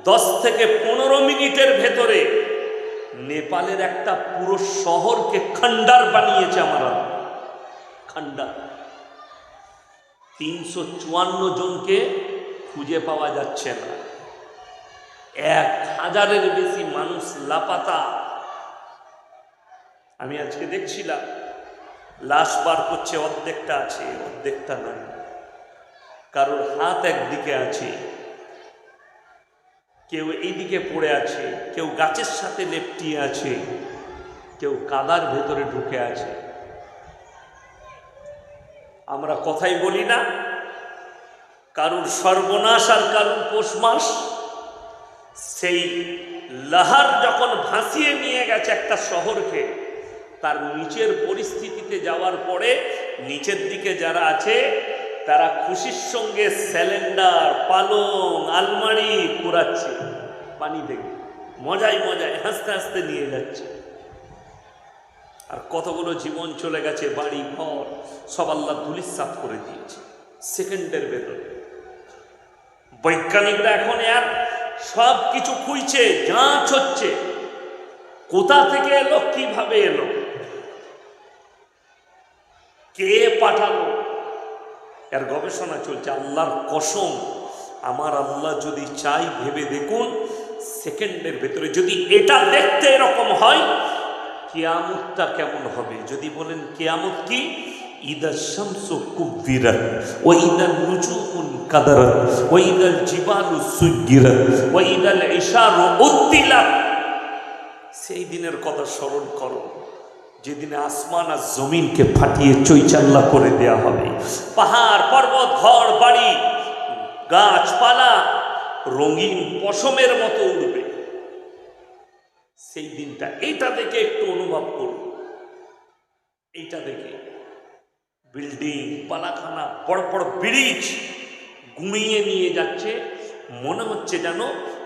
10 থেকে 15 মিনিটের ভেতরে নেপালের একটা পুরো শহরকে খণ্ডার বানিয়েছে আমার খণ্ডার। 354 জনকে খুঁজে পাওয়া যাচ্ছে না, 1000-এর বেশি মানুষ লাপাতা। আমি আজকে দেখছিলাম লাশ বার করছে, অর্ধেকটা আছে অর্ধেকটা নাই, কারোর হাত একদিকে আছে, কেউ এইদিকে পড়ে আছে, কেউ গাছের সাথে লেপটিয়ে আছে, কেউ কাদার ভেতরে ঢুকে আছে। আমরা কথাই বলি না, কারুর সর্বনাশ আর কারুর পৌষ মাস। সেই লাহার যখন ভাসিয়ে নিয়ে গেছে একটা শহরকে, তার নিচের পরিস্থিতিতে যাওয়ার পরে নিচের দিকে যারা আছে তারা খুশির সঙ্গে সিলিন্ডার, পালং, আলমারি কুড়াচ্ছে পানি থেকে, মজায় মজায় হাসতে হাসতে নিয়ে যাচ্ছে। আর কতগুলো জীবন চলে গেছে, বাড়ি ঘর সব আল্লাহ ধুলিস্যাৎ করে দিয়েছে সেকেন্ডের ভেতরে। বৈজ্ঞানিকরা এখন আর সব কিছু খুঁজছে, যাঁচ হচ্ছে কোথা থেকে এলো, কিভাবে এলো, কে পাঠালো, এর গবেষণা চলছে। আল্লাহর কসম, আমার আল্লাহ যদি চাই, ভেবে দেখুন, সেকেন্ডের ভেতরে যদি এটা দেখতে এরকম হয়, কিয়ামতটা কেমন হবে। যদি বলেন কিয়ামত কি, ইদা শামসু কুব্বিরাত ওয়া ইদা নুজুমুন কাদারাত ওয়া ইদাল জিবালু সুজ্জিরাত ওয়া ইদাল ইশারু উত্তিলাত, সেই দিনের কথা স্মরণ করো যেদিনে আসমান আর জমিনকে ফাটিয়ে চৈচাল্লা করে দেয়া হবে। পাহাড় পর্বত ঘর বাড়ি গাছপালা রঙিন পশমের মতো উঠবে সেই দিনটা। এইটা দেখে একটু অনুভব করুন, এইটা দেখে বিল্ডিং, পালাখানা, বড় বড় ব্রিজ গুঁড়িয়ে নিয়ে যাচ্ছে, মনে হচ্ছে যেন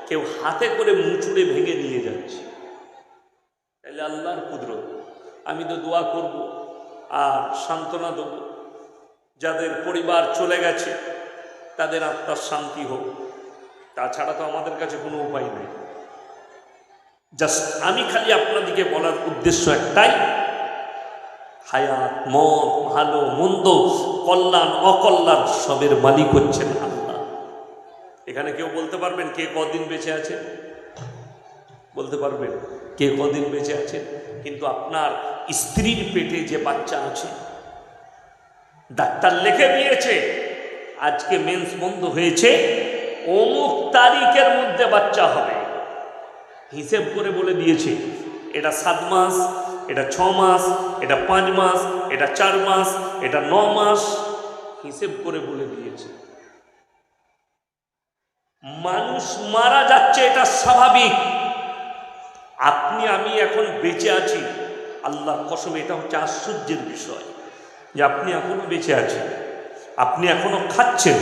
কেউ হাতে করে মুচুড়ে ভেঙে নিয়ে যাচ্ছে। তাহলে আল্লাহর কুদরত। আমি তো দোয়া করব আর সান্ত্বনা দেব, যাদের পরিবার চলে গেছে তাদের আত্মার শান্তি হোক, তাছাড়া তো আমাদের কাছে কোনো উপায় নেই। জাস্ট আমি খালি আপনাদিকে বলার উদ্দেশ্য একটাই, হায়াত, মত, ভালো মন্দ, কল্যাণ অকল্যাণ সবের মালিক হচ্ছেন আল্লাহ। এখানে কেউ বলতে পারবেন কে কদিন বেঁচে আছে? বলতে পারবেন কে কদিন বেঁচে আছে? কিন্তু আপনার স্ত্রীর পেটে যে বাচ্চা আছে, ডাক্তার লিখে দিয়েছে আজকে মেন্স বন্ধ হয়েছে, অমুক তারিখের মধ্যে বাচ্চা হবে, হিসেব করে বলে দিয়েছে এটা 7 মাস, এটা 6 মাস, এটা 5 মাস, এটা 4 মাস, এটা 9 মাস, হিসেব করে বলে দিয়েছে। মানুষ মারা যাচ্ছে, এটা স্বাভাবিক। আপনি আমি এখন বেঁচে আছি, আল্লাহর কসম এটা হচ্ছে আশ্চর্যের বিষয় যে আপনি এখনো বেঁচে আছেন, আপনি এখনো খাচ্ছেন,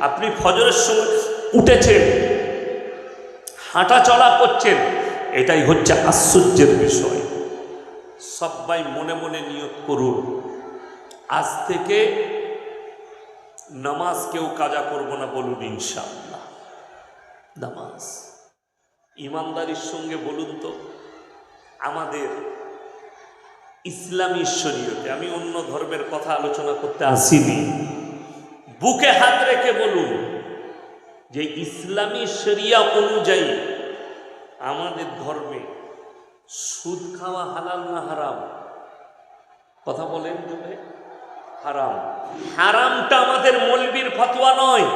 আপনি ফজরের সময় উঠেছেন, হাঁটা চলা করছেন, এটাই হচ্ছে আশ্চর্যের বিষয়। সবাই মনে মনে নিয়ত করুন, আজ থেকে নামাজ কেউ কাজা করব না, বলুন ইনশাআল্লাহ। নামাজ ইমানদারির সঙ্গে বলুন তো, আমাদের ইসলামী শরীয়তে, আমি অন্য ধর্মের কথা আলোচনা করতে আসিনি, বুকে হাত রেখে বলুন যে ইসলামী শরিয়া অনুযায়ী আমাদের ধর্মে সুদ খাওয়া হালাল না হারাম? কথা বলেন জোরে। হারাম। হারামটা আমাদের মৌলবীর ফতোয়া নয়,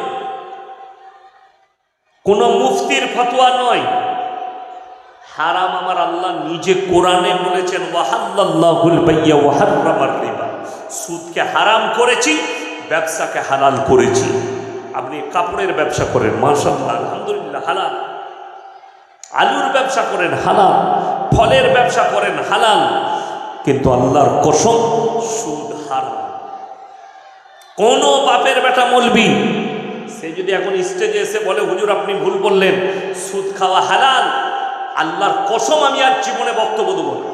কোন মুফতির ফতোয়া নয়। হারাম আমার আল্লাহ নিজে কোরআনে বলেছেন, ওয়াহাল্লাল্লাহুল বাইয়া ওয়া হাররামার রিবা, সুদকে হারাম করেছি, ব্যবসাকে হালাল করেছি। আপনি কাপড়ের ব্যবসা করেন, মাশাআল্লাহ আলহামদুলিল্লাহ হালাল, আলুর ব্যবসা করেন হালাল, ফলের ব্যবসা করেন হালাল, কিন্তু আল্লাহর কসম সুদ হারাম। কোন বাপের বেটা মৌলবি সে যদি এখন স্টেজে এসে বলে হুজুর আপনি ভুল বললেন, সুদ খাওয়া হালাল, আল্লাহর কসম আমি আর জীবনে বক্তব্য দেব না,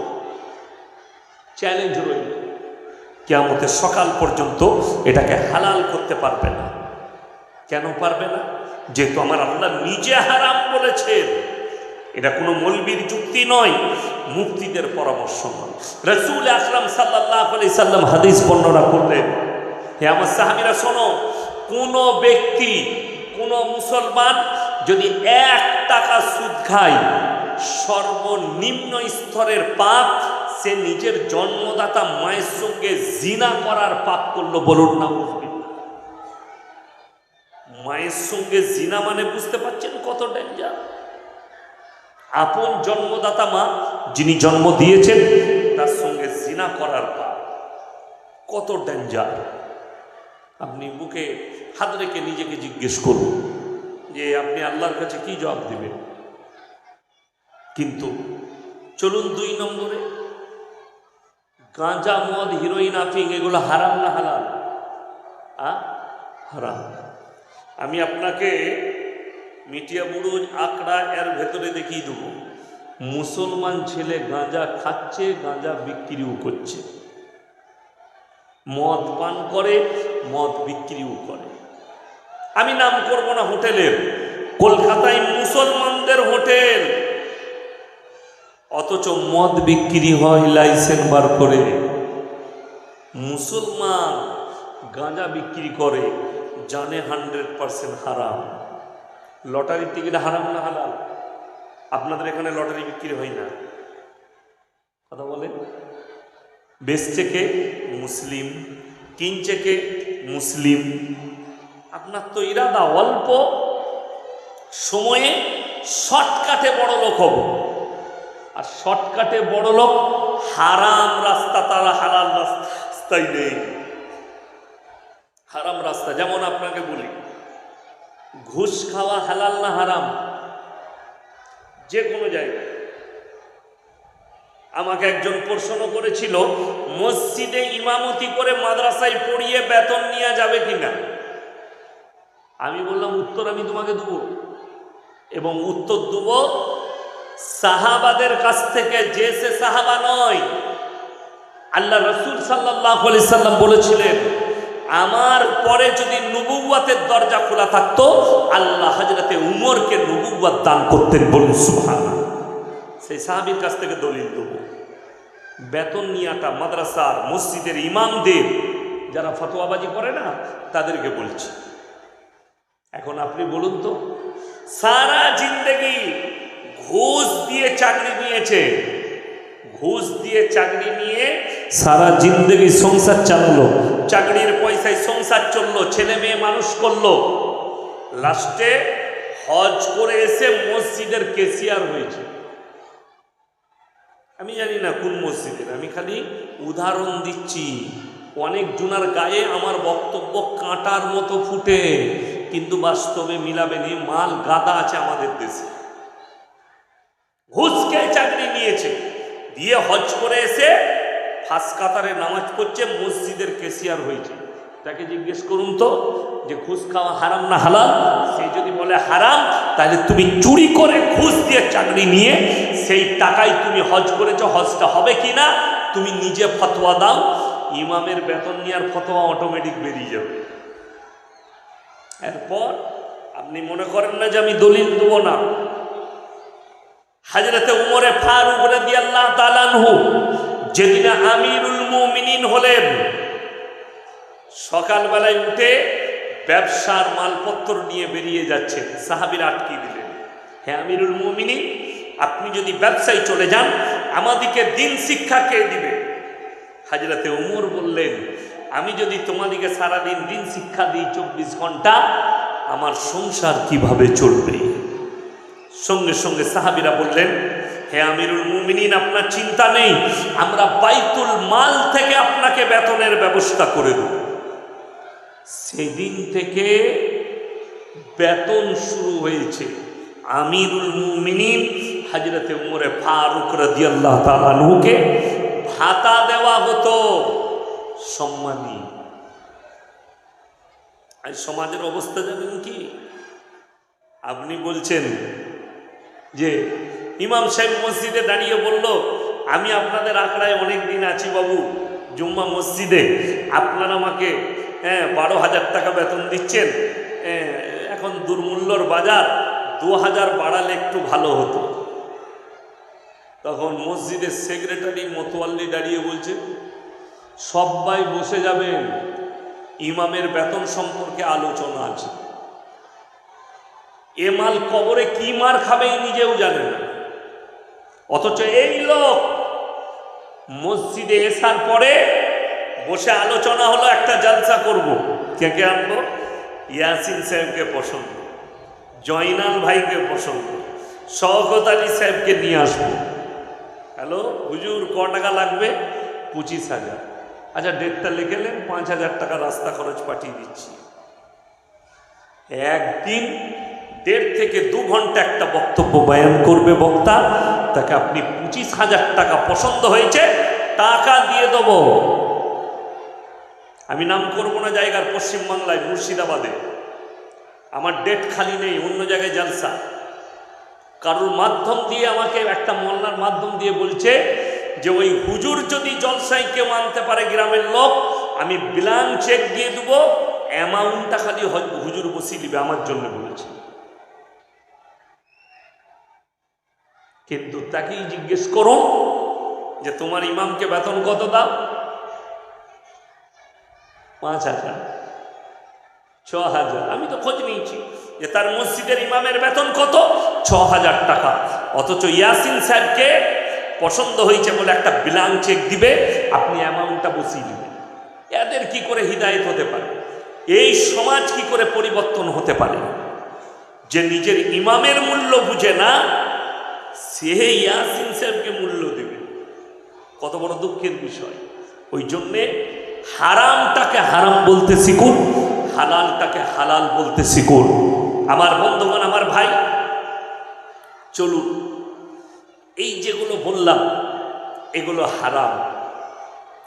চ্যালেঞ্জ রইল, কিয়ামতের সকাল পর্যন্ত এটাকে হালাল করতে পারবে না। কেন পারবে না? যেহেতু আমার আল্লাহ নিজে হারাম বলেছেন, এটা কোনো মৌলবীর যুক্তি নয়, মুফতিদের পরামর্শ নয়। রাসূল আকরাম সাল্লাল্লাহু আলাইহি সাল্লাম হাদিস বর্ণনা করলেন, হে আমার সাহাবীরা শোনো, কোনো ব্যক্তি, কোনো মুসলমান যদি 1 টাকা সুদ খায়, সর্বনিম্ন স্তরের পাপ সে নিজের জন্মদাতা মায়ের সঙ্গে জিনা করার পাপ করলো। বলুন না, মায়ের সঙ্গে জিনা মানে বুঝতে পারছেন কত ডেঞ্জার। আপন জন্মদাতা মা যিনি জন্ম দিয়েছেন তার সঙ্গে জিনা করার পাপ কত ডেঞ্জার। আপনি বুকে হাত রেখে নিজেকে জিজ্ঞেস করুন যে আপনি আল্লাহর কাছে কি জবাব দিবেন। কিন্তু চলুন 2 নম্বরে, গাঁজা, মদ, হিরোইন, আফিং এগুলো হারাম না হালাল? হারাম। আমি আপনাকে মিটিয়া বুড়ুজ আকড়া এর ভেতরে দেখিয়ে দেব, মুসলমান ছেলে গাঁজা খাচ্ছে, গাঁজা বিক্রিও করছে, মদ পান করে, মদ বিক্রিও করে। আমি নাম করব না হোটেলের, কলকাতায় মুসলমানদের হোটেল, অথচ মদ বিক্রি হয় লাইসেন্স বার করে। মুসলমান গাঁজা বিক্রি করে, জানে 100% হারাম। লটারির টিকিট হারাম না হালাল? আপনাদের এখানে লটারি বিক্রি হয় না, কথা বলেন। বেচছে কে? মুসলিম। কিনছে কে? মুসলিম। আপনার তো ইরাদা অল্প সময়ে শর্টকাটে বড় লোক হব, আর শর্টকাটে বড় লোক হারাম রাস্তা, তারা হালাল রাস্তায় নেই, হারাম রাস্তা। যেমন আপনাকে বলি, ঘুষ খাওয়া হালাল না হারাম? যে কোনো জায়গায়। আমাকে একজন প্রশ্ন করেছিল, মসজিদে ইমামতি করে মাদ্রাসায় পড়িয়ে বেতন নেওয়া যাবে কিনা। আমি বললাম উত্তর আমি তোমাকে দেব, এবং উত্তর দেব সাহাবাদের কাছ থেকে, যে সে সাহাবা নয়। আল্লাহ রাসূল সাল্লাল্লাহু আলাইহি সাল্লাম বলেছিলেন, আমার পরে যদি নবুওয়াতের দরজা খোলা থাকতো, আল্লাহ হযরতে উমরকে নবুওয়াত দান করতেন। বলুন সুবহানাল্লাহ। সেই সাহাবীর কাছ থেকে দলিল দেব। বেতন নিয়াটা মাদ্রাসার, মসজিদের ইমামদের, যারা ফতোয়াবাজি করে না, তাদেরকে বলছি। এখন আপনি বলুন তো, সারা জিন্দেগি ঘুষ দিয়ে চাকরি নিয়েছে, ঘুষ দিয়ে চাকরি নিয়ে সারা জিন্দেগি সংসার চালালো, চাকরির পয়সায় সংসার চললো, ছেলে মেয়ে মানুষ করলো, লাস্টে হজ করে এসে মসজিদের ক্যাশিয়ার হয়েছে। আমি জানি না কোন মসজিদের, আমি খালি উদাহরণ দিচ্ছি। অনেক জনার গায়ে আমার বক্তব্য কাঁটার মতো ফুটে, কিন্তু বাস্তবে মিলাবে নি। মাল গাদা আছে আমাদের দেশে। ঘুষ খেয়ে চাকরি নিয়েছে, দিয়ে হজ করে এসে ফার্স্ট কাতারে নামাজ পড়ছে, মসজিদের ক্যাশিয়ার হয়েছে। তাকে জিজ্ঞেস করুন তো যে ঘুষ খাওয়া হারাম না হালাল? সে যদি বলে হারাম, তাহলে তুমি চুরি করে ঘুষ দিয়ে চাকরি নিয়ে সেই টাকায় তুমি হজ করেছো, হজটা হবে কি না তুমি নিজে ফতোয়া দাও। ইমামের বেতন নেওয়ার ফতোয়া অটোমেটিক বেরিয়ে যাবে। এরপর আপনি মনে করেন না যে আমি দলিল দেব না। হযরতে উমরে ফারুক রাদিয়াল্লাহু তাআলা আনহু যেদিন আমিরুল মুমিনিন হলেন, সকালবেলায় উঠে ব্যবসার মালপত্র নিয়ে বেরিয়ে যাচ্ছেন, সাহাবীরা আটকে দিলেন। হে আমিরুল মুমিনিন, আপনি যদি ব্যবসায় চলে যান, আমাদেরকে দিন শিক্ষা কে দিবে? হযরতে উমর বললেন, আমি যদি তোমাদেরকে সারাদিন দিন শিক্ষা দিই 24 ঘন্টা, আমার সংসার কিভাবে চলবে? সঙ্গে সঙ্গে সাহাবীরা বললেন, হে আমিরুল মুমিনিন, আপনার চিন্তা নেই, আমরা বাইতুল মাল থেকে আপনাকে বেতনের ব্যবস্থা করে দেব। সেদিন থেকে বেতন শুরু হয়েছে। আমিরুল মুমিনিন হযরতে উমরে ফারুক রাদিয়াল্লাহু তাআলা আনহুকে ভাতা দেওয়া হতো, সম্মানী। আজ সমাজের অবস্থা জানেন কি? আপনি বলছেন যে ইমাম সাহেব মসজিদে দাঁড়িয়ে বলল, আমি আপনাদের আখড়ায় অনেক দিন আছি বাবু, জুম্মা মসজিদে আপনারা আমাকে 12,000 টাকা বেতন দিচ্ছেন, এখন দুর্মূল্যর বাজার, 2000 বাড়ালে একটু ভালো হতো। তখন মসজিদের সেক্রেটারি মোতোয়াল্লি দাঁড়িয়ে বলছে, সবাই বসে যাবেন, ইমামের বেতন সম্পর্কে আলোচনা আছে। এ মাল কবরে কি মার খাবে নিজেও জানে না, অথচ এই লোক মসজিদে এসার পরে বসে আলোচনা হলো একটা জলসা করব। কে কে আনবো? ইয়াসিন সাহেবকে পছন্দ, জয়নাল ভাইকে পছন্দ, শওকত আলী সাহেবকে নিয়ে আসবো। হ্যালো হুজুর, ক টাকা লাগবে? 25,000। আচ্ছা ডেটটা লিখেলেন, 5,000 টাকা রাস্তা খরচ পাঠিয়ে দিচ্ছি। একদিন 1.5 থেকে 2 ঘন্টা একটা বক্তব্য বয়ান করবে বক্তা, তাকে আপনি 25,000 টাকা পছন্দ হয়েছে, টাকা দিয়ে দেব। আমি নাম করব না জায়গার, পশ্চিমবাংলায় মুর্শিদাবাদে আমার ডেট খালি নেই, অন্য জায়গায় জালসা। কারোর মাধ্যম দিয়ে আমাকে, একটা মোল্লার মাধ্যম দিয়ে বলছে যে ওই হুজুর যদি জলসায় কেউ আনতে পারে গ্রামের লোক, আমি ব্ল্যাঙ্ক চেক দিয়ে দেবো, অ্যামাউন্টটা খালি হুজুর বসিয়ে দিবে, আমার জন্য বলেছে। কিন্তু তাকেই জিজ্ঞেস করো যে তোমার ইমামকে বেতন কত দাও? 5,000, 6,000। আমি তো খোঁজ নিয়েছি যে তার মসজিদের ইমামের বেতন কত, 6,000 টাকা। অথচ ইয়াসিন সাহেবকে পছন্দ হয়েছে বলে একটা ব্ল্যাঙ্ক চেক দিবে, আপনি অ্যামাউন্টটা বসিয়ে দিবেন। এদের কি করে হিদায়ত হতে পারে? এই সমাজ কি করে পরিবর্তন হতে পারে? যে নিজের ইমামের মূল্য বুঝে না, সে ইয়াসিন সাহেবকে মূল্য দেবে। কত বড় দুঃখের বিষয়। ওই জন্যে হারামটাকে হারাম বলতে শিখুন, হালালটাকে হালাল বলতে শিখুন। আমার বন্ধুগণ, আমার ভাই, চলুন এই যেগুলো বললাম এগুলো হারাম,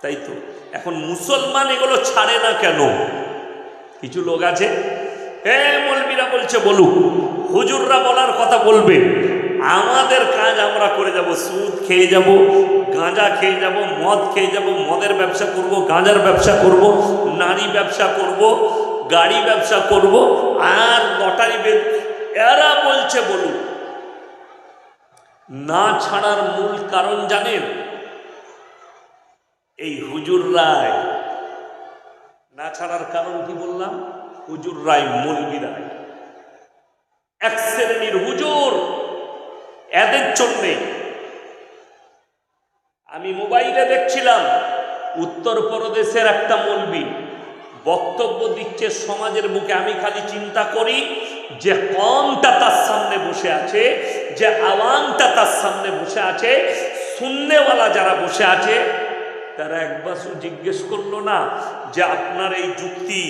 তাই তো? এখন মুসলমান এগুলো ছাড়ে না কেন? কিছু লোক আছে, মৌলবীরা বলছে বলুক, হুজুররা বলার কথা বলবে, আমাদের কাজ আমরা করে যাব। সুদ খেয়ে যাব, গাঁজা খেয়ে যাব, মদ খেয়ে যাব, মদের ব্যবসা করব, গাঁজার ব্যবসা করব, নারী ব্যবসা করব, গাড়ি ব্যবসা করব, আর লটারি এরা বলছে বলুক। না ছাড়ার মূল কারণ জানেন? এই হুজুররাই। না ছাড়ার কারণ কি বললাম? হুজুররাই, মৌলবীরাই, এক শ্রেণীর হুজুর। এদের জন্যে আমি মোবাইলে দেখছিলাম, উত্তরপ্রদেশের একটা মৌলবী বক্তব্য দিচ্ছে সমাজের বুকে। আমি খালি চিন্তা করি যে কমটা তার সামনে বসে আছে, যে আওয়ামটা তার সামনে বসে আছে, শুননেওয়ালা যারা বসে আছে, তারা একবার জিজ্ঞেস করলো না যে আপনার এই যুক্তি,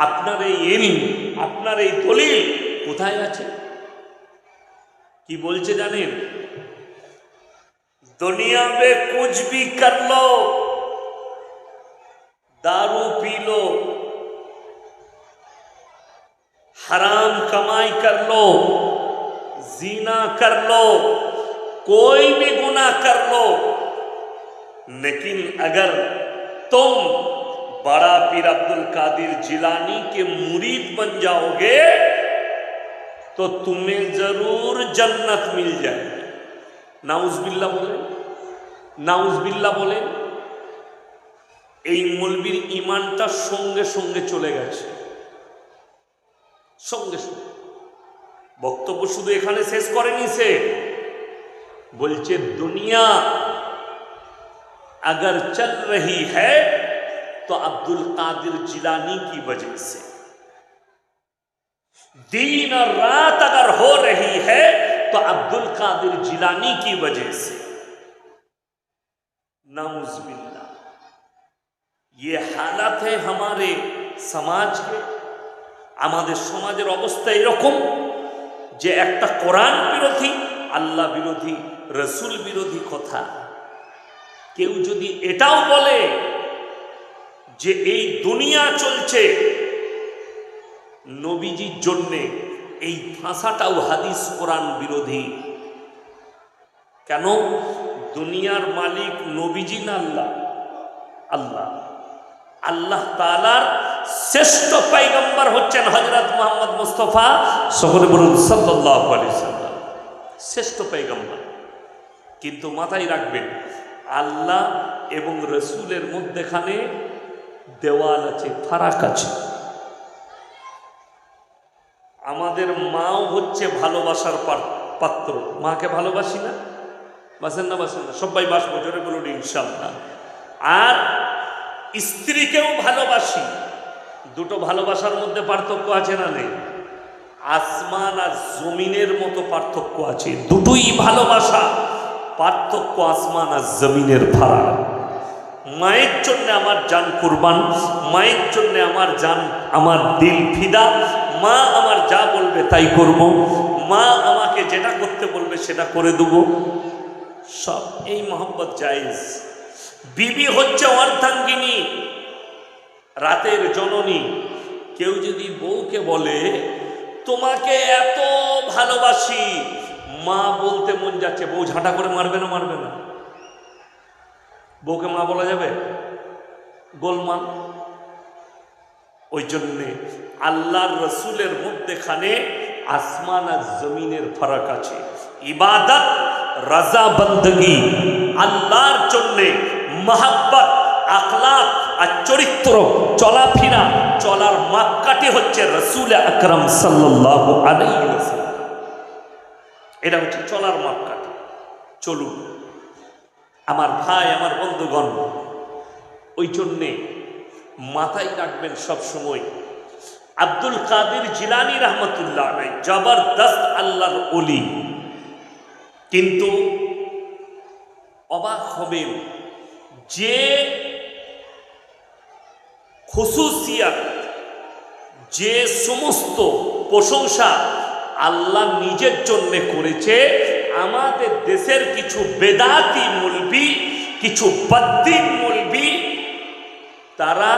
আপনার এই ইলম, আপনার এই দলিল কোথায় আছে? কি বলছে জানেন? दुनिया में कुछ भी कर लो, दारू पी लो, हराम कमाई कर लो, जीना कर लो, कोई भी गुनाह कर लो, लेकिन अगर तुम बड़ा पीर अब्दुल कादिर जिलानी के मुरीद बन जाओगे तो तुम्हें जरूर जन्नत मिल जाएगी। नाउजबिल्ला बोले, नाउजबिल्ला बोले। এই মৌলবীর ঈমানটা সঙ্গে সঙ্গে চলে গেছে, সঙ্গে সঙ্গে। বক্তব্য শুধু এখানে শেষ করেনি, সে বলছে দুনিয়া अगर चल रही है तो अब्दुल कादिर जिलानी की वजह से, दिन और रात अगर हो रही है तो अब्दुल कादिर जिलानी की वजह से। नाउज़ुबिल्लाह, ये हालत है हमारे समाज के। আমাদের সমাজের অবস্থা এরকম যে একটা কোরআন বিরোধী, আল্লাহ বিরোধী, রসুল বিরোধী কথা কেউ যদি এটাও বলে যে এই দুনিয়া চলছে নবীজির জন্যে, এই ভাষাটাও হাদিস কোরআন বিরোধী। কেন? দুনিয়ার মালিক নবীজি না আল্লাহ? আল্লাহ। আল্লাহ তাআলার শ্রেষ্ঠ পয়গম্বর হচ্ছেন হযরত মুহাম্মদ মুস্তাফা সকলে বলুন সাল্লাল্লাহু আলাইহি সাল্লাম, শ্রেষ্ঠ পয়গম্বর। কিন্তু মাথায় রাখবেন, আল্লাহ এবং রসুলের মধ্যেখানে দেওয়াল আছে, ফারাক আছে। আমাদের মাও হচ্ছে ভালোবাসার পাত্র। মাকে ভালোবাসি না? বাসেন না? বাসেন না? সবাই বাসবো, জোরে বলুন ইনশাআল্লাহ। আর স্ত্রীকেও ভালোবাসি। দুটো ভালোবাসার মধ্যে পার্থক্য আছে না নেই? আসমান আর জমিনের মতো পার্থক্য আছে। দুটোই ভালোবাসা, পার্থক্য আসমান আর জমিনের ফারাক। মায়ের জন্য আমার জান কুরবান, মায়ের জন্য আমার জান, আমার দিল ফিদা। মা আমার যা বলবে তাই করব, মা আমাকে যেটা করতে বলবে সেটা করে দেব, সব। এই মোহাম্মত জায়েজ। বিবি হচ্ছে অর্ধাঙ্গিনী, রাতের জননী। কেউ যদি বউকে বলে তোমাকে এত ভালোবাসি, মা বলতে মন যাচ্ছে, বউ ঝাঁটা করে মারবে না? মারবে না? বউকে মা বলা যাবে? গোলমাল। ওই জন্যে আল্লাহর রসুলের মধ্যেখানে আসমান আর জমিনের ফারাক আছে। ইবাদত, রাজা বন্দগি, আল্লাহর জন্যে মহাব্বত, আখলাক আর চরিত্র, চলাফেরা, চলার মাপকাঠি হচ্ছে রসুল আকরাম সাল্লাল্লাহু আলাইহি ওয়াসাল্লাম। এটা হচ্ছে চলার মাপকাঠি। চলুন আমার ভাই, আমার বন্ধুগণ, ওই জন্যে মাথায় রাখবেন সব সময়, আব্দুল কাদের জিলানী রহমতুল্লাহ আলাইহি জবরদস্ত আল্লাহর ওলি। কিন্তু অবাক হবেন, যে খুসুসিয়াত, যে সমস্ত প্রশংসা আল্লাহ নিজের জন্য করেছে, আমাদের দেশের কিছু বেদাতি মৌলবি, কিছু বাদ্দিন মৌলবি, তারা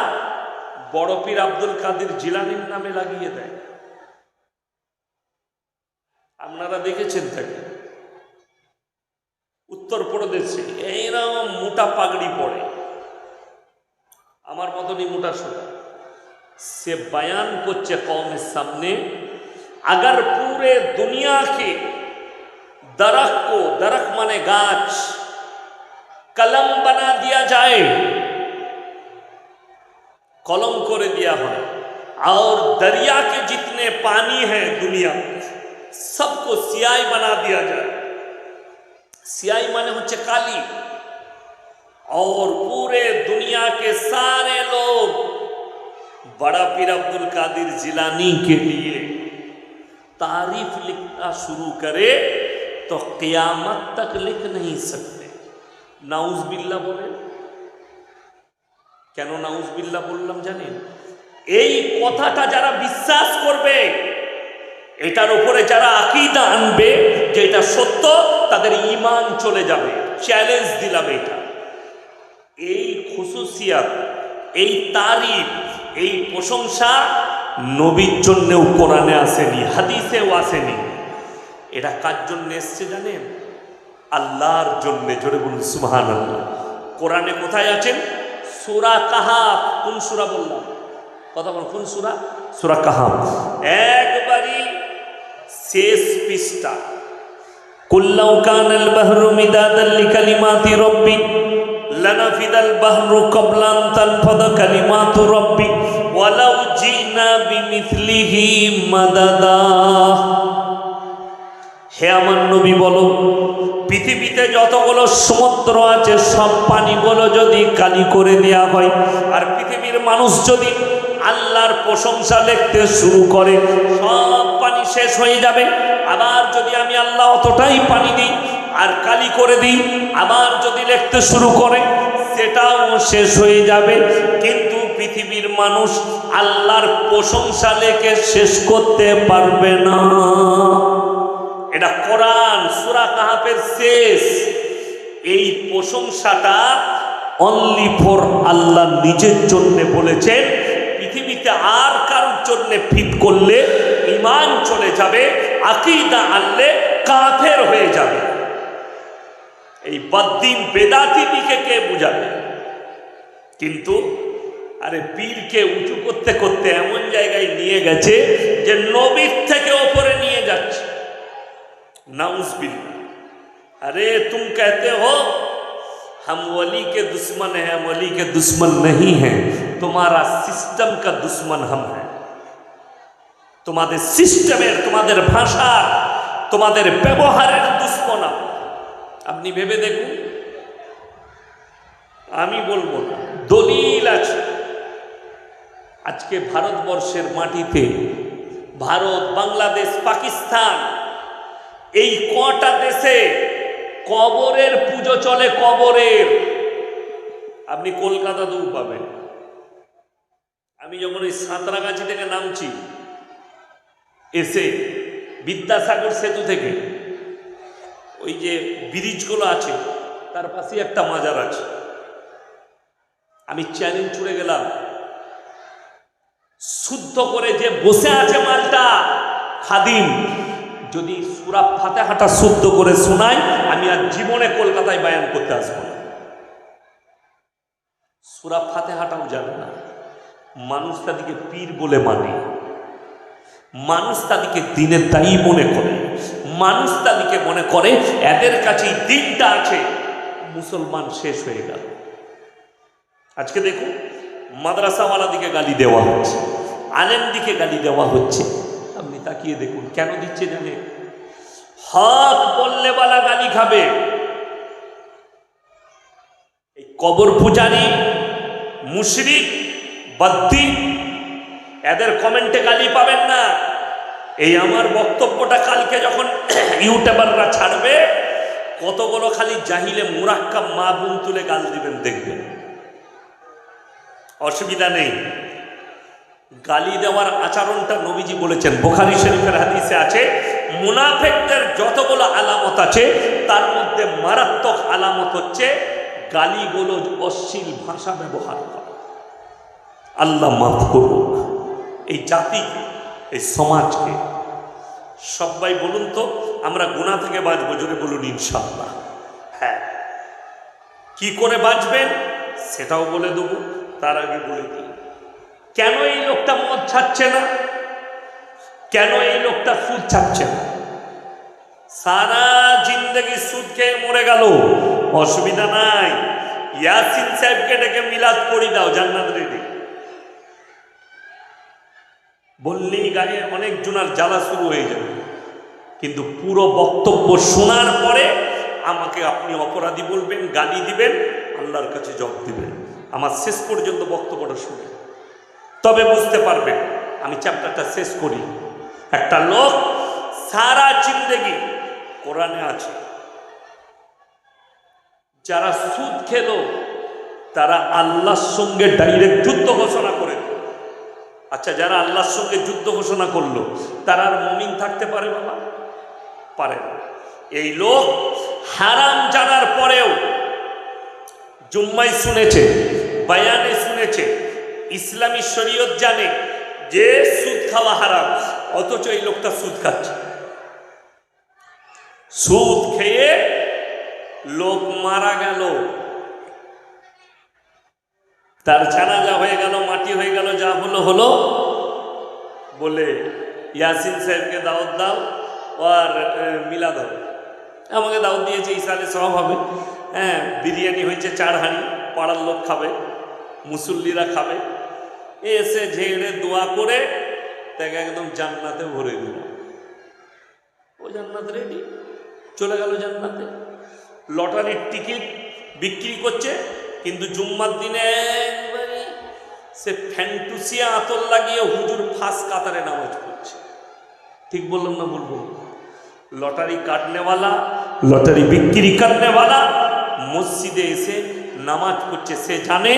বড় পীর আব্দুল কাদের জিলানীর নামে লাগিয়ে দেয়। আপনারা দেখেছেন তাকে উত্তরপ্রদেশে এইরকম মোটা পাগড়ি পরে, আমার মতনই মোটা সোটা। সে বয়ান করছে কওমের সামনে, अगर पूरे दुनिया के दरख्त को, दरख्त माने गाछ, कलम बना दिया जाए, कलम করে दिया है, और दरिया के जितने पानी है दुनिया सबको सियाई बना दिया जाए, सियाई माने होच्छे काली, और पूरे दुनिया के सारे लोग बड़ा पीर अब्दुल कादिर जिलानी के लिए तारीफ लिखना शुरू करे तो क़यामत तक लिख नहीं सकते। नाउज बिल्ला बोले। কেন নাউজ বিল্লাহ বললাম জানেন? এই কথাটা যারা বিশ্বাস করবে, এটার উপরে যারা আকীদা আনবে যে এটা সত্য, তাদের ঈমান চলে যাবে। চ্যালেঞ্জ দিলাম এটা। এই খুসুসিয়াত, এই তারিফ, এই প্রশংসা নবীর জন্যেও কোরআনে আসেনি, হাদিসেও আসেনি। এটা কার জন্য এসছে জানেন? আল্লাহর জন্য। জোরে বলুন সুবহানাল্লাহ। কোরআনে কোথায় আছেন? সূরা কাহাফ। কোন সূরা বললাম? কথা বল, কোন সূরা? সূরা কাহাফ, একবারই শেষ পৃষ্ঠা। কুল্লাউ কানাল বাহরু মিদাদাল লিকালিমাতি রাব্বি লানাফিদাল বাহরু ক্বাবলা আন তানফাদা কালিমাতু রাব্বি ওয়ালাউ জিনা বিমিসলিহি মাদাদা। হে আমার নবী বলো, পৃথিবীতে যতগুলো সমুদ্র আছে সব পানিগুলো যদি কালি করে দেওয়া হয়, আর পৃথিবীর মানুষ যদি আল্লাহর প্রশংসা লিখতে শুরু করে, সব পানি শেষ হয়ে যাবে। আবার যদি আমি আল্লাহ অতটাই পানি দিই আর কালি করে দিই, আবার যদি লিখতে শুরু করে, সেটাও শেষ হয়ে যাবে। কিন্তু পৃথিবীর মানুষ আল্লাহর প্রশংসা লিখে শেষ করতে পারবে না। এটা কোরআন সূরা কাহাফের শেষ। এই প্রশংসাটা অনলি ফর আল্লাহ নিজের জন্য বলেছেন। পৃথিবীতে আর কারোর জন্য ফিট করলে ঈমান চলে যাবে, আকীদা আনলে কাফের হয়ে যাবে। এই বদ্দিন বেদাতি দিকে কে বুঝাবে? কিন্তু আরে পীরকে উঁচু করতে করতে এমন জায়গায় নিয়ে গেছে যে নবীর থেকে ওপরে নিয়ে যাচ্ছে। नाउज़ुबिल्लाह। अरे तुम कहते हो हम वली के दुश्मन हैं, हम वली के दुश्मन नहीं हैं, तुम्हारा सिस्टम का दुश्मन हम हैं। তোমাদের সিস্টেমের, তোমাদের ভাষার, তোমাদের ব্যবহারের দুশ্মন আপনি ভেবে দেখুন। আমি বলবো না, দলিল আছে। আজকে ভারতবর্ষের মাটিতে, ভারত, বাংলাদেশ, পাকিস্তান, এই কটা দেশে কবরের পুজো চলে। কবরের আপনি কলকাতাতেও পাবেন। আমি যখন ওই সাঁতরাগাছি থেকে নামছি, এসে বিদ্যাসাগর সেতু থেকে ওই যে ব্রিজগুলো আছে তার পাশে একটা মাজার আছে। আমি চ্যালেঞ্জ ছুড়ে গেলাম, শুদ্ধ করে যে বসে আছে মালটা খাদিম, যদি সূরা ফাতিহাটা শুদ্ধ করে শোনায়, আমি আর জীবনে কলকাতায় বায়ান করতে আসবো না। সূরা ফাতিহাটাও জানে না। মানুষ তাদেরকে পীর বলে মানে, মানুষ তাদেরকে দিনের দায়ী মনে করে, মানুষ তাদেরকে মনে করে এদের কাছেই দিনটা আছে। মুসলমান শেষ হয়ে গেল। আজকে দেখুন, মাদ্রাসাওয়ালা দিকে গালি দেওয়া হচ্ছে, আলেম দিকে গালি দেওয়া হচ্ছে। আপনি তাকিয়ে দেখুন কেন দিচ্ছে জানে? হক বললে বালা গালি খাবে। এই কবর পূজারী, মুশরিক, বাদ্দি, এদের কমেন্টে গালি পাবেন না। এই আমার বক্তব্যটা কালকে যখন ইউটিউবাররা ছাড়বে, কতগুলো খালি জাহিলে মুরাক্কাব মা বোন তুলে গাল দিবেন, দেখবেন। অসুবিধা নেই। গালি দেওয়ার আচরণটা নবীজি বলেছেন, বুখারী শরীফের হাদিসে আছে, মুনাফিকদের যতগুলো আলামত আছে তার মধ্যে মারাত্মক আলামত হচ্ছে গালিগালাজ, অশ্লীল ভাষা ব্যবহার করা। আল্লাহ মাফ করুক এই জাতিকে, এই সমাজকে। সবাই বলুন তো, আমরা গুনাহ থেকে বাঁচবো? জোরে বলুন ইনশাআল্লাহ। হ্যাঁ, কি করে বাঁচবেন সেটাও বলে দেবো। তার আগে বলে দিই, কেন এই লোকটা মদ ছাড়ছে না? কেন এই লোকটা সুদ ছাড়ছে না? সারা জিন্দগি সুদ খেয়ে মরে গেল, অসুবিধা নাই। ইয়াসিন সাহেবকে ডেকে মিলাদ পড়ি দাও, জান্নাত রেডি। বললেই গায়ে অনেক জনার জ্বালা শুরু হয়ে যাবে, কিন্তু পুরো বক্তব্য শোনার পরে আমাকে আপনি অপরাধী বলবেন, গালি দিবেন, আল্লাহর কাছে জবাব দিবেন। আমার শেষ পর্যন্ত বক্তব্যটা শুনে তবে বুঝতে পারবেন। আমি চ্যাপ্টারটা শেষ করি। একটা লোক সারা জিন্দেগি, কোরআনে আছে, যারা সুদ খেল তারা আল্লাহর সঙ্গে ডাইরেক্ট যুদ্ধ ঘোষণা করে। আচ্ছা, যারা আল্লাহর সঙ্গে যুদ্ধ ঘোষণা করলো তারা আর মুমিন থাকতে পারে? বাবা, পারে না। এই লোক হারাম জানার পরেও জুম্মায় শুনেছে, বায়ানে শুনেছে, ইসলামী শরীয়ত জানে যে সুদ খাওয়া হারাম, অথচ এই লোকটা সুদ খাচ্ছে। সুদ খেয়ে লোক মারা গেল, তার জানাজা হয়ে গেল, মাটি হয়ে গেল, যা হলো হলো। বলে ইয়াসিন সাহেবকে দাওয়াত দাও আর মিলাদ হবে। আমাকে দাওয়াত দিয়েছে, ইসালে সব হবে। হ্যাঁ, বিরিয়ানি হয়েছে 4 হাঁড়ি, পাড়ার লোক খাবে, মুসল্লিরা খাবে। এসে ঝেড়ে দোয়া করে তাকে একদম জান্নাতে ভরে দিল। ও জান্নাত রেডি, চলে গেল জান্নাতে। লটারির টিকিট বিক্রি করছে, কিন্তু জুম্মার দিনে একবারে সে ফ্যান্টুসিয়া আতর লাগিয়ে হুজুর ফাঁস কাতারে নামাজ পড়ছে। ঠিক বললাম না? বলবো। লটারি কাটনেওয়ালা, লটারি বিক্রি করনেওয়ালা মসজিদে এসে নামাজ পড়ছে। সে জানে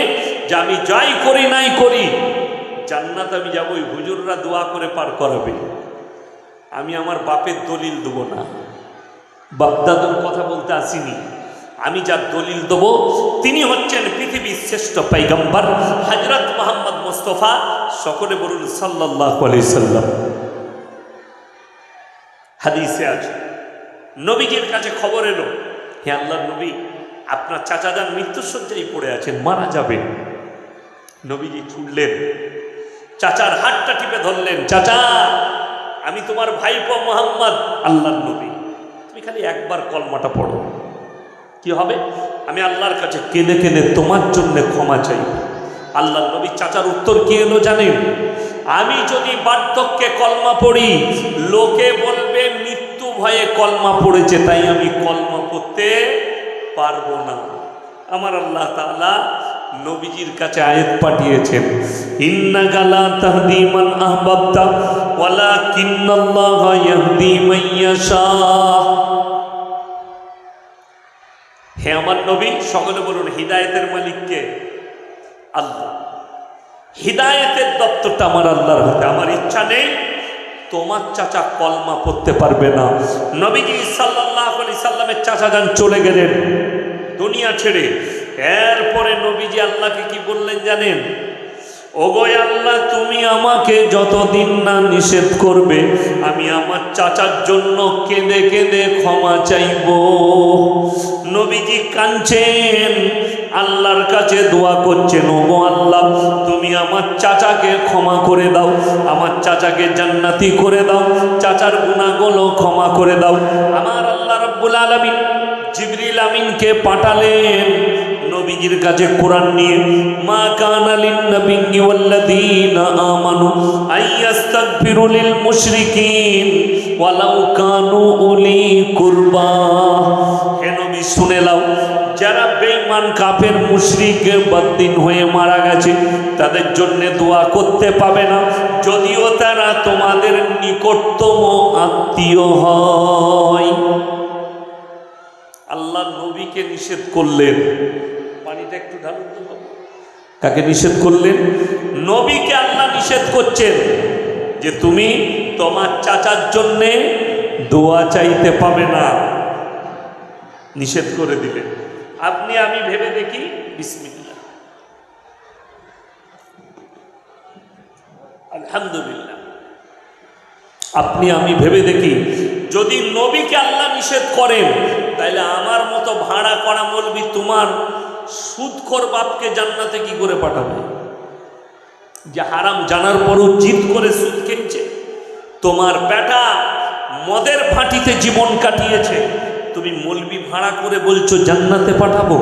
যে আমি যাই করি নাই করি জান্নাত আমি যাবই, হুজুররা দোয়া করে পার করাবে। আমি আমার বাপের দলিল দেবো না, বাপদাদুর কথা বলতে আসিনি। আমি যার দলিল দেব তিনি হচ্ছেন পৃথিবীর শ্রেষ্ঠ পয়গম্বর হযরত মুহাম্মদ মুস্তাফা। সকলে বলুন সাল্লাল্লাহু আলাইহি সাল্লাম। হাদিসে আছে, নবীজির কাছে খবর এলো, হে আল্লাহর নবী, আপনার চাচাজান মৃত্যুশয্যায় পড়ে আছেন, মারা যাবেন। নবীজি ছুটলেন, চাচার হাতটা টিপে ধরলেন, চাচা আমি তোমার ভাইপো মোহাম্মদ, আল্লাহর নবী, তুমি খালি একবার কলমাটা পড়ো, কি হবে? আমি আল্লাহর কাছে কেঁদে কেঁদে তোমার জন্য ক্ষমা চাই। আল্লাহর নবী চাচার উত্তর কি এলো জানেন? আমি যদি বার্ধক্যে কলমা পড়ি, লোকে বলবে মৃত্যু ভয়ে কলমা পড়েছে, তাই আমি কলমা পড়তে পারবো না। আমার আল্লাহ তাআলা নবীজির কাছে আয়াত পাঠিয়েছেন, ইন্নাকা লা তাহদি মান আহবাবতা ওয়ালাকিন্নাল্লাহা ইয়াহদি মান ইয়াশা। হে আমার নবী, সকলে বলুন হিদায়েতের মালিক কে? আল্লাহ। হিদায়েতের দপ্তরটা আমার আল্লাহর হাতে। আমার ইচ্ছা নেই তোমার চাচা কলমা পড়তে পারবে না। নবীজি সাল্লাল্লাহু আলাইহি সাল্লামের চাচা যান চলে গেলেন দুনিয়া ছেড়ে। এরপরে নবীজি আল্লাহকে কি বললেন জানেন? ওগো আল্লাহ, তুমি আমাকে যতদিন না নিষেধ করবে আমি আমার চাচার জন্য কেঁদে কেঁদে ক্ষমা চাইব। নবীজি কাঁদছেন, আল্লাহর কাছে দোয়া করছেন, ওগো আল্লাহ তুমি আমার চাচাকে ক্ষমা করে দাও, আমার চাচাকে জান্নাতি করে দাও, চাচার গুনাহগুলো ক্ষমা করে দাও। আমার আল্লাহ রাব্বুল আলামিন জিবরিল আমিনকে পাঠালেন নবীজির কাছে কোরআন নিয়ে, মা কানা লিন নাবিয়্যি ওয়াল্লাযীনা আমানু আইয়াস্তাগফিরু লিল মুশরিকিন ওয়ালাউ কানু উলি কুরবা। হে নবী শুনে নাও, যারা বেঈমান কাফের মুশরিক বদ্দিন হয়ে মারা গেছে তাদের জন্য দোয়া করতে পাবে না, যদিও তারা তোমাদের নিকটতম আত্মীয় হয়। আল্লাহ নবীকে নিষেধ করলেন, পানিটা একটু ঢালুন তো। কাকে নিষেধ করলেন? নবীকে আল্লাহ নিষেধ করছেন যে তুমি তোমার চাচার জন্যে দোয়া চাইতে পাবে না, নিষেধ করে দিলেন। আপনি আমি ভেবে দেখি, বিসমিল্লাহ, আলহামদুলিল্লাহ, আপনি আমি ভেবে দেখি, যদি নবীকে আল্লাহ নিষেধ করেন তাহলে আমার মতো ভাড়া করা মৌলবি তোমার সুদখোর বাপকে জান্নাতে কি করে পাঠাবে? যে হারাম জানার পরও জিদ করে সুদ খেয়েছে, তোমার বেটা মদের ফাঁটিতে জীবন কাটিয়েছে, তুমি মৌলবি ভাড়া করে বলছো জান্নাতে পাঠাবো?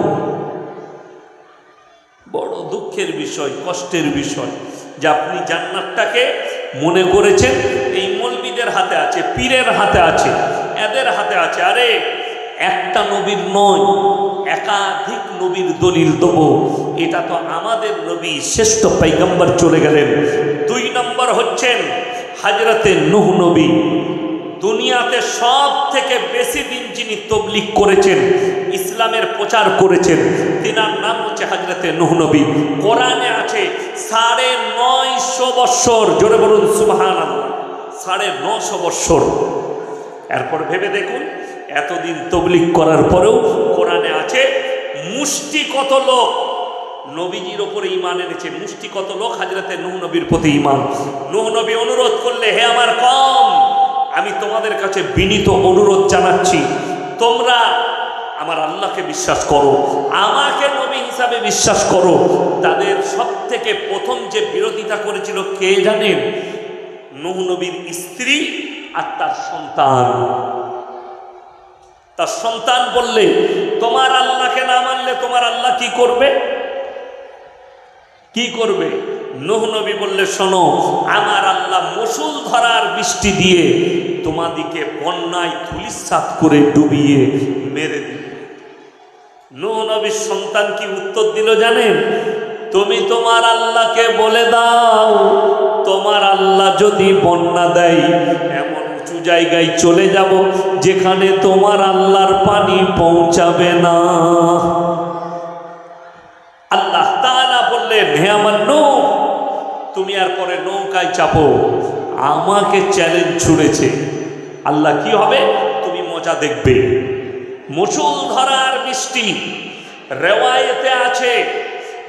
বড় দুঃখের বিষয়, কষ্টের বিষয় যে আপনি জান্নাতটাকে মনে করেছেন এই মৌলবিদের হাতে আছে, পীরের হাতে আছে, এদের হাতে আছে। আরে একটা নবীর নয়, একাধিক নবীর দলিল দেবো। এটা তো আমাদের নবী শ্রেষ্ঠ পয়গম্বর চলে গেলেন। 2 নম্বর হচ্ছেন হযরতে নূহ নবী। দুনিয়াতে সব থেকে বেশি দিন যিনি তবলিগ করেছেন, ইসলামের প্রচার করেছেন, তিনার নাম হচ্ছে হযরতে নূহ নবী। কোরআনে আছে 950 বৎসর, জোরে বলুন সুবহানাল্লাহ, 950 বৎসর। এরপর ভেবে দেখুন, এতদিন তবলিগ করার পরেও কোরআনে আছে মুষ্টি কত লোক নবীজির ওপরে ঈমান এনেছে, মুষ্টি কত লোক হযরতে নূহ নবীর প্রতি ঈমান। নূহ নবী অনুরোধ করলে, হে আমার কওম, আমি তোমাদের কাছে বিনীত অনুরোধ জানাচ্ছি, তোমরা আমার আল্লাহকে বিশ্বাস করো, আমাকে নবী হিসাবে বিশ্বাস করো। তাদের সব থেকে প্রথম যে বিরোধিতা করেছিল কে জানেন? নূহ নবীর স্ত্রী আর তার সন্তান। তার সন্তান বললে, তোমার আল্লাহকে না মানলে তোমার আল্লাহ কি করবে? কি করবে? নূহ নবী বললে, শোনো, আমার আল্লাহ মুষলধারার বৃষ্টি দিয়ে তোমাদিকে বন্যায় ধূলিসাৎ করে ডুবিয়ে মেরে দিবে। নূহ নবীর সন্তান কি উত্তর দিল জানেন? তুমি তোমার আল্লাহকে বলে দাও, তোমার আল্লাহ যদি বন্যা দেয় এমন উঁচু জায়গায় চলে যাব যেখানে তোমার আল্লাহর পানি পৌঁছাবে না। আল্লাহ তাআলা বললেন, হে আমার নূহ, তুমি আর পরে নৌকায় চাপো। আমাকে চ্যালেঞ্জ ছুড়েছে আল্লাহ, কি হবে তুমি মজা দেখবে। মুষলধারার বৃষ্টি, রেওয়ায়েতে আছে,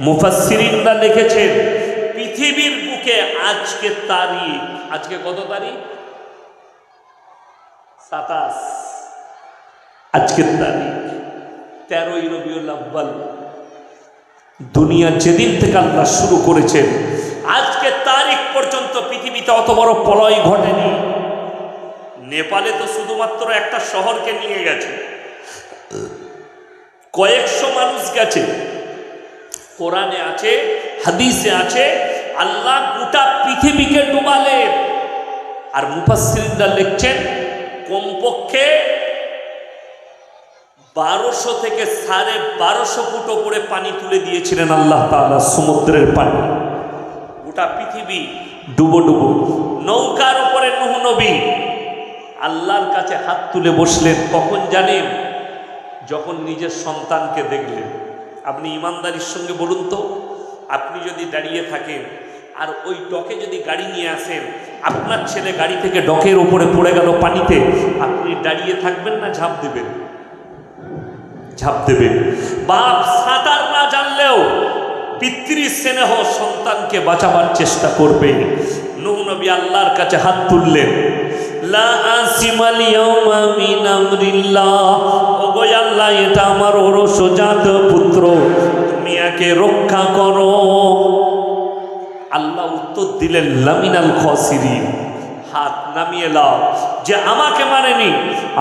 মুফাসসিরিনরা লিখেছেন, পৃথিবীর বুকে আজকে তারিখ, আজকে কত তারিখ? 27। আজকের তারিখ 13ই রবিউল আউয়াল। দুনিয়া যেদিন থেকে আল্লাহ শুরু করেছেন আজকে তারিখ পর্যন্ত পৃথিবীতে অত বড় প্রলয় ঘটেনি। নেপালে তো শুধুমাত্র একটা শহরকে নিয়ে গেছে, কয়েকশো মানুষ গেছে। কোরআনে আছে, হাদিসে আছে, আল্লাহ গোটা পৃথিবীকে ডুবালেন। আর মুফাসসিরিনরা লিখছেন কমপক্ষে 1200 থেকে 1250 ফুট উপরে পানি তুলে দিয়েছিলেন আল্লাহ তাআলা, সমুদ্রের পানি। গোটা পৃথিবী ডুবো ডুবো। নৌকার উপরে নূহ নবী আল্লাহর কাছে হাত তুলে বসলেন। কখন জানেন? যখন নিজের সন্তানকে দেখলেন। আপনি ইমানদারির সঙ্গে বলুন তো, আপনি যদি দাঁড়িয়ে থাকেন আর ওই ডকে যদি গাড়ি নিয়ে আসেন, আপনার ছেলে গাড়ি থেকে ডকের উপরে পড়ে গেল পানিতে, আপনি দাঁড়িয়ে থাকবেন না ঝাঁপ দেবেন? ঝাঁপ দেবেন। বাপ সাঁতার না জানলেও পিতৃ স্নেহ সন্তানকে বাঁচাবার চেষ্টা করবে। নূহ নবী আল্লাহর কাছে হাত তুললেন। লা আসিমাল ইয়াউমা মিন আমরিল্লাহ, ওগো আল্লাহ, এটা আমার ওরসজাত পুত্র, তুমি একে রক্ষা করো। আল্লাহ উত্তর দিলেন লামিনাল খাসিরিন, হাত নামিয়ে লাও। যে আমাকে মানেনি,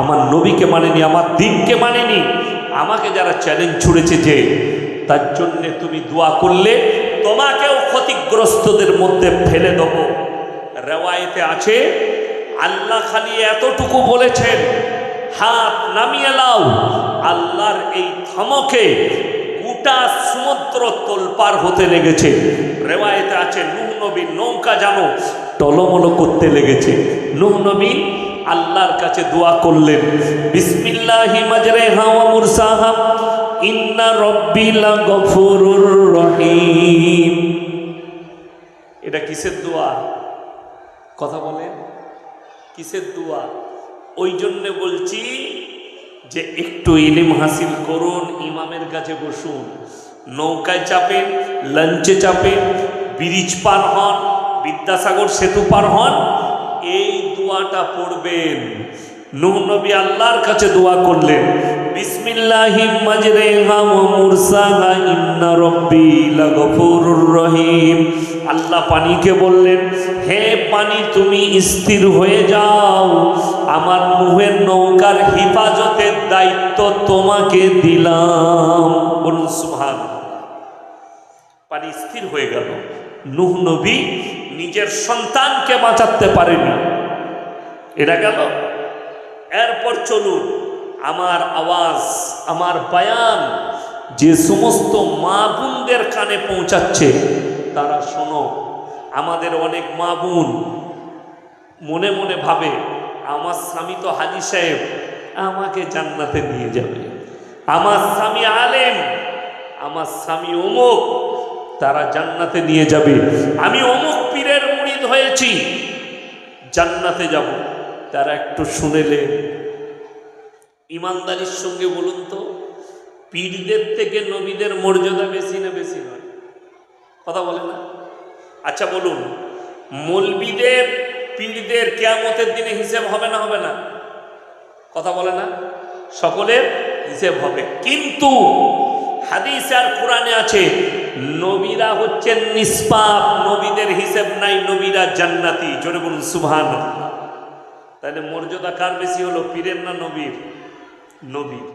আমার নবীকে মানেনি, আমার দ্বীনকে মানেনি, আমাকে যারা চ্যালেঞ্জ ছুড়েছে, যে তার জন্যে তুমি দোয়া করলে তোমাকেও ক্ষতিগ্রস্তদের মধ্যে ফেলে দেব। রেওয়ায়েতে আছে আল্লাহ খালি এতটুকু বলেছেন, হাত নামিয়ে লাও। আল্লাহর এই ধমকে গোটা সমুদ্র তোলপার হতে লেগেছে। রেওয়ায়েতে আছে নূহ নবীর নৌকা জানো টলমল করতে লেগেছে। নূহ নবী আল্লাহর কাছে দোয়া করলেন, বিসমিল্লাহি মাজরাহা ওয়া মুরসাহা ইন্না রাব্বি লাগফুরুর রহিম। এটা কিসের দোয়া? কথা বলেন, কিসের দোয়া? ওই জন্যে বলছি যে একটু ইলম হাসিল করুন, ইমামের কাছে বসুন, নৌকায় চাপেন, লঞ্চে চাপেন, ব্রিজ পার হন, বিদ্যাসাগর সেতু পার হন, এই দোয়াটা পড়বেন। নূহ নবী আল্লাহর কাছে দোয়া করলেন, বিসমিল্লাহি মাজরাহা ওয়া মুরসাহা ইন্না রাব্বি লাগফুরুর রহিম। আল্লাহ পানিকে বললেন, হে পানি, তুমি স্থির হয়ে যাও, আমার নূহের নৌকার হেফাজতের দায়িত্ব তোমাকে দিলাম। বলুন সুবহানাল্লাহ। পানি স্থির হয়ে গেল। নূহ নবী নিজের সন্তানকে বাঁচাতে পারেনি। এটা গেল। এরপর চলুন, আমার আওয়াজ, আমার বয়ান যে সমস্ত মা বোনদের কানে পৌঁছাচ্ছে তারা শোনো। আমাদের অনেক মা বোন মনে মনে ভাবে, আমার স্বামী তো হাজী সাহেব, আমাকে জান্নাতে নিয়ে যাবে, আমার স্বামী আলেম, আমার স্বামী অমুক, তারা জান্নাতে নিয়ে যাবে, আমি অমুক পীরের মুরিদ হয়েছি, জান্নাতে যাব। তারা একটু শুনেলেন। ইমানদারির সঙ্গে বলুন তো, পীরদের থেকে নবীদের মর্যাদা বেশি না বেশি নয়? কথা বলে না? আচ্ছা বলুন, মৌলবীদের পীরদের কিয়ামতের দিনে হিসেব হবে না হবে না? কথা বলে না? সকলের হিসেব হবে। কিন্তু হাদিস আর কোরআনে আছে নবীরা হচ্ছেন নিষ্পাপ, নবীদের হিসেব নাই, নবীরা জান্নাতি। জোরে বলুন সুবহানাল্লাহ। তাহলে মর্যাদা কার বেশি হলো, পীরের না নবীর? নবীর।